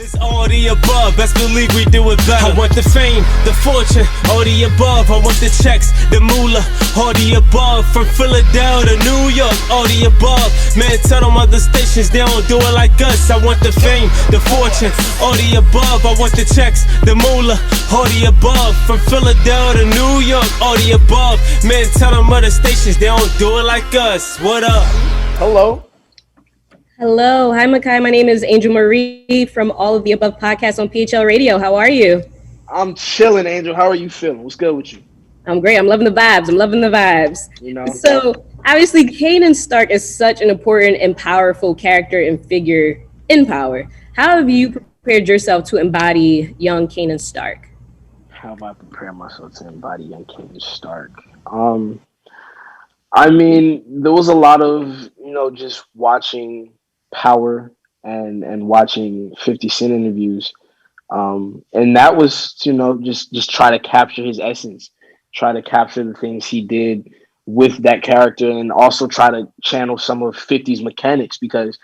It's all the above, best believe we do it better. I want the fame, the fortune, all the above. I want the checks, the moolah, all the above. From Philadelphia to New York, all the above. Man, tell them other stations they don't do it like us. I want the fame, the fortune, all the above. I want the checks, the moolah, all the above. From Philadelphia to New York, all the above. Man, tell them other stations they don't do it like us. What up? Hello. Hello. Hi, Makai. My name is Angel Marie from All of the Above podcast on PHL Radio. How are you? I'm chilling, Angel. How are you feeling? What's good with you? I'm great. I'm loving the vibes. You know. So, obviously, Kanan Stark is such an important and powerful character and figure in Power. How have you prepared yourself to embody young Kanan Stark? How have I prepared myself to embody young Kanan Stark? I mean, there was a lot of, just watching Power and watching 50 Cent interviews. And that was, just try to capture his essence, try to capture the things he did with that character, and also try to channel some of 50's mechanics, because,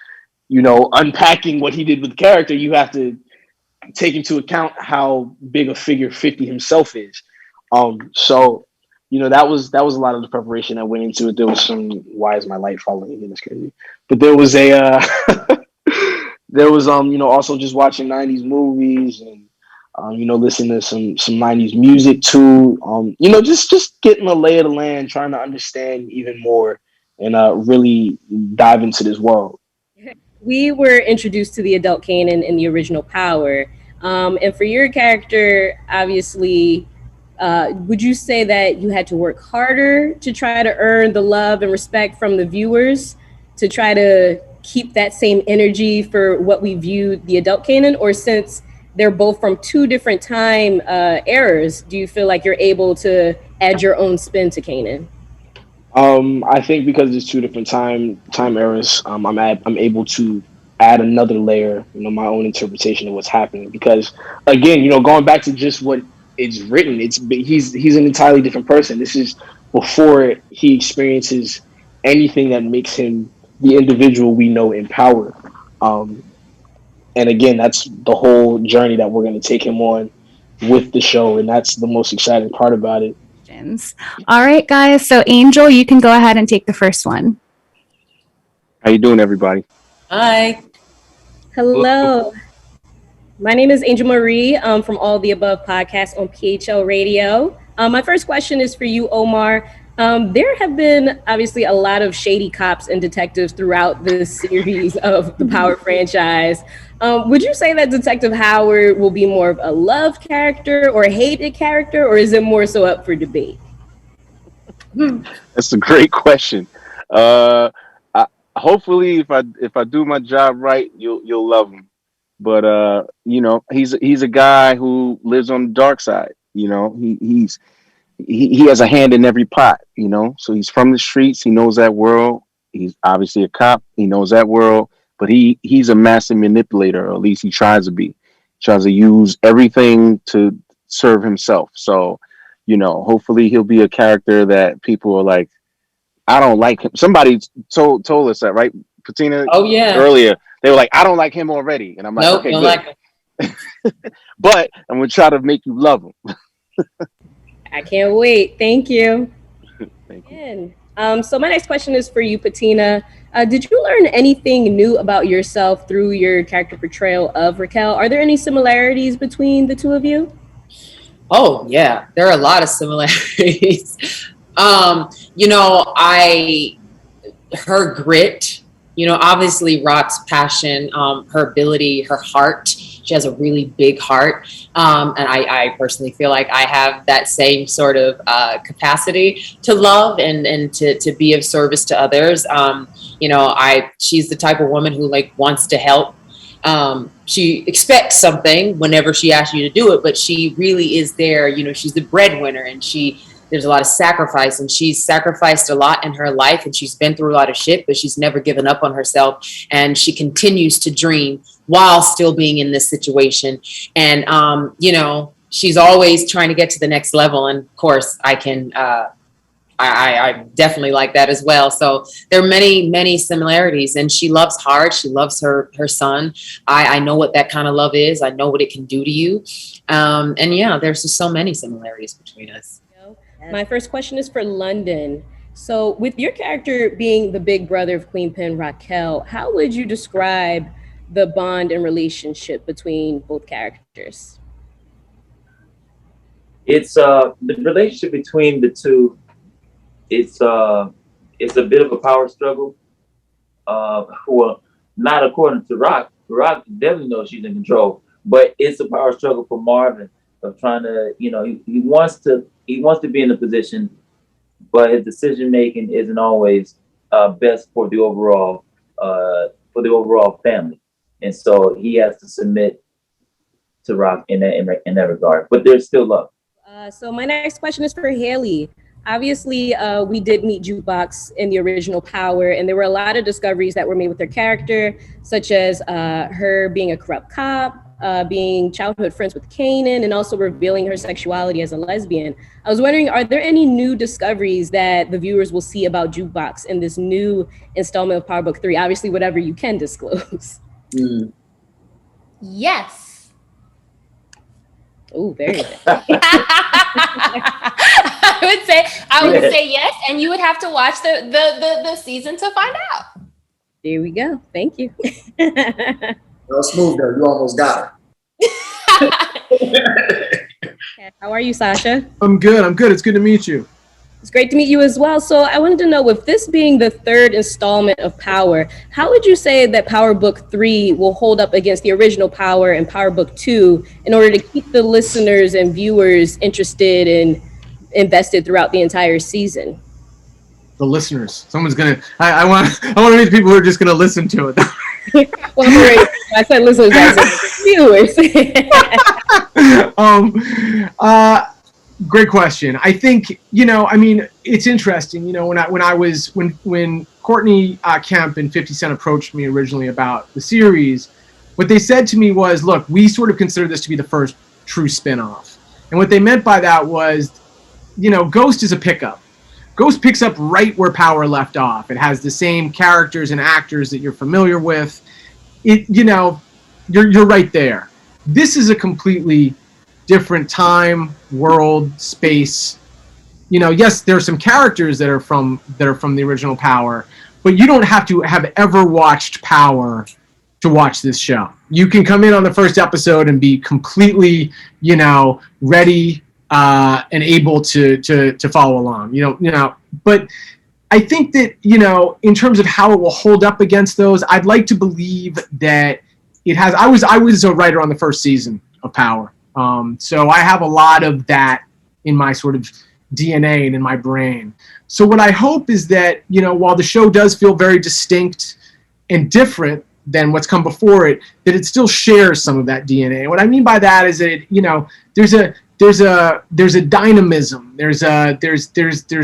unpacking what he did with the character, you have to take into account how big a figure 50 himself is. So, that was a lot of the preparation that went into it. There was some, why is my light falling in? That's crazy. But there was also just watching 90s movies and, listening to some 90s music too. Just getting a lay of the land, trying to understand even more and really dive into this world. We were introduced to the adult Kanan in the original Power. And for your character, obviously, would you say that you had to work harder to try to earn the love and respect from the viewers to try to keep that same energy for what we view the adult Kanan? Or since they're both from two different time eras, do you feel like you're able to add your own spin to Kanan? I think because there's two different time eras, I'm able to add another layer, my own interpretation of what's happening. Because again, going back to just what it's written, he's an entirely different person. This is before he experiences anything that makes him the individual we know in Power. And again, that's the whole journey that we're going to take him on with the show, and that's the most exciting part about it. All right, guys. So Angel, you can go ahead and take the first one. How you doing, everybody? Hi. Hello. My name is Angel Marie from All the Above podcast on PHL Radio. My first question is for you, Omar. There have been obviously a lot of shady cops and detectives throughout the series of the Power franchise. Would you say that Detective Howard will be more of a love character or a hated character, or is it more so up for debate? That's a great question. Hopefully, if I do my job right, you'll love him. But he's a guy who lives on the dark side. He has a hand in every pot. So he's from the streets. He knows that world. He's obviously a cop. He knows that world. But he's a massive manipulator, or at least he tries to be. He tries to use everything to serve himself. So, hopefully he'll be a character that people are like, I don't like him. Somebody told us that, right, Patina? Oh, yeah. Earlier, they were like, I don't like him already. And I'm like, nope, okay, don't good. like him. But I'm going to try to make you love him. I can't wait. Thank you. Thank you. So my next question is for you, Patina. Did you learn anything new about yourself through your character portrayal of Raquel? Are there any similarities between the two of you? Oh, yeah. There are a lot of similarities. Her grit, obviously Rock's passion, her ability, her heart. She has a really big heart. And I personally feel like I have that same sort of capacity to love and to be of service to others. She's the type of woman who wants to help. She expects something whenever she asks you to do it, but she really is there. She's the breadwinner, and there's a lot of sacrifice, and she's sacrificed a lot in her life, and she's been through a lot of shit, but she's never given up on herself, and she continues to dream while still being in this situation. And she's always trying to get to the next level, and of course I can I definitely like that as well. So there are many similarities, and she loves hard. She loves her son. I know what that kind of love is. I know what it can do to you. And yeah, there's just so many similarities between us. My first question is for London. So, with your character being the big brother of Queen Pen Raquel, how would you describe the bond and relationship between both characters? It's the relationship between the two. It's a bit of a power struggle. Well, not according to Rock. Rock definitely knows she's in control, but it's a power struggle for Marvin of trying to, he wants to be in a position, but his decision making isn't always best for the overall family, and so he has to submit to Rock in that regard. But there's still love. So my next question is for Haley. Obviously, we did meet Jukebox in the original Power, and there were a lot of discoveries that were made with her character, such as her being a corrupt cop, being childhood friends with Kanan, and also revealing her sexuality as a lesbian. I was wondering, are there any new discoveries that the viewers will see about Jukebox in this new installment of Power Book 3? Obviously, whatever you can disclose. Yes. Oh, very good. I would say yes, and you would have to watch the season to find out. There we go. Thank you. That was smooth though. You almost got her. How are you, Sasha? I'm good. It's good to meet you. It's great to meet you as well. So I wanted to know, with this being the third installment of Power, how would you say that Power Book 3 will hold up against the original Power and Power Book 2 in order to keep the listeners and viewers interested and invested throughout the entire season? The listeners. Someone's gonna. I want to meet the people who are just gonna listen to it. Well, I said listeners, I said viewers. Great question. I think, it's interesting, when Courtney Kemp and 50 Cent approached me originally about the series, what they said to me was, look, we sort of consider this to be the first true spinoff. And what they meant by that was, Ghost is a pickup. Ghost picks up right where Power left off. It has the same characters and actors that you're familiar with. You're right there. This is a completely different time, world, space. Yes, there are some characters that are from the original Power, but you don't have to have ever watched Power to watch this show. You can come in on the first episode and be completely, ready and able to follow along. But I think that, in terms of how it will hold up against those, I'd like to believe that it has. I was a writer on the first season of Power. So I have a lot of that in my sort of DNA and in my brain. So what I hope is that, while the show does feel very distinct and different than what's come before it, that it still shares some of that DNA. And what I mean by that is that there's a dynamism. There's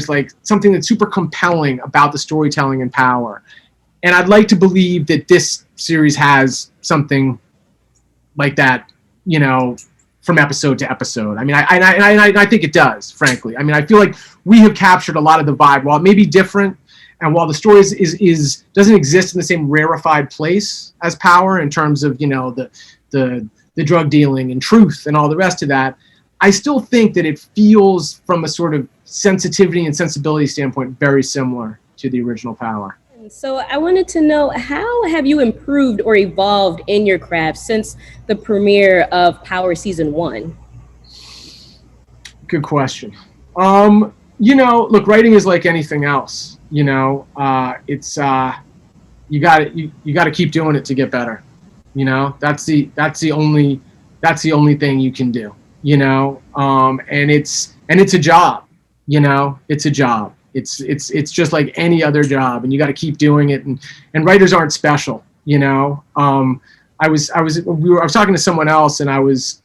like something that's super compelling about the storytelling in Power. And I'd like to believe that this series has something like that, from episode to episode. I mean, I think it does, frankly. I mean, I feel like we have captured a lot of the vibe, while it may be different, and while the story doesn't exist in the same rarefied place as Power in terms of, the drug dealing and truth and all the rest of that. I still think that it feels, from a sort of sensitivity and sensibility standpoint, very similar to the original Power. So I wanted to know, how have you improved or evolved in your craft since the premiere of Power Season 1? Good question. Look, writing is like anything else. It's you got to keep doing it to get better. That's the only thing you can do. And it's a job. It's a job. It's just like any other job, and you got to keep doing it. And writers aren't special. I was talking to someone else, and I was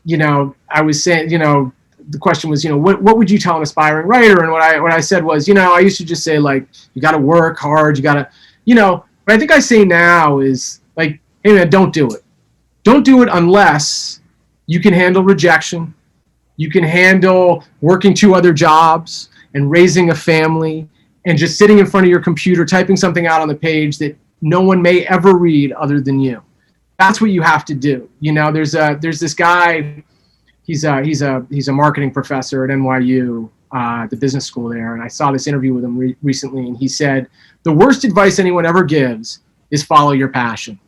saying, the question was, what would you tell an aspiring writer? And what I said was, I used to just say, like, you got to work hard, you got to, what I think I say now is, like, hey man, don't do it. Don't do it unless you can handle rejection. You can handle working 2 other jobs. and raising a family and just sitting in front of your computer, typing something out on the page that no one may ever read other than you. That's what you have to do. You know, there's this guy, he's a marketing professor at NYU, the business school there. And I saw this interview with him recently, and he said, the worst advice anyone ever gives is follow your passion.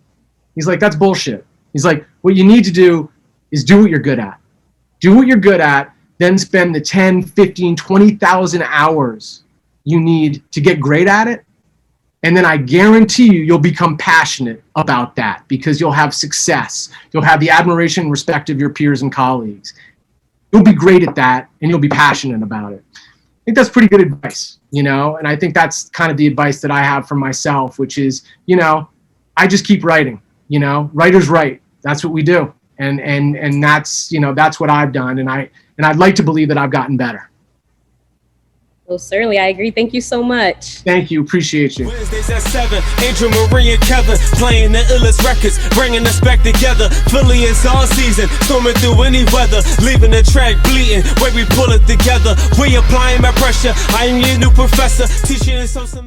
He's like, that's bullshit. He's like, what you need to do is do what you're good at. Do what you're good at, then spend the 10, 15, 20,000 hours you need to get great at it. And then I guarantee you'll become passionate about that because you'll have success. You'll have the admiration and respect of your peers and colleagues. You'll be great at that and you'll be passionate about it. I think that's pretty good advice, you know? And I think that's kind of the advice that I have for myself, which is, you know, I just keep writing, you know, writers write. That's what we do. And that's, you know, that's what I've done. And I'd like to believe that I've gotten better. Well, certainly, I agree. Thank you so much. Thank you. Appreciate you. Wednesdays at 7, Angel, Marie, and Kevin playing the illest records, bringing us back together. Philly is all season, storming through any weather, leaving the track bleeding. Where we pull it together, we applying my pressure. I am your new professor, teaching us so some.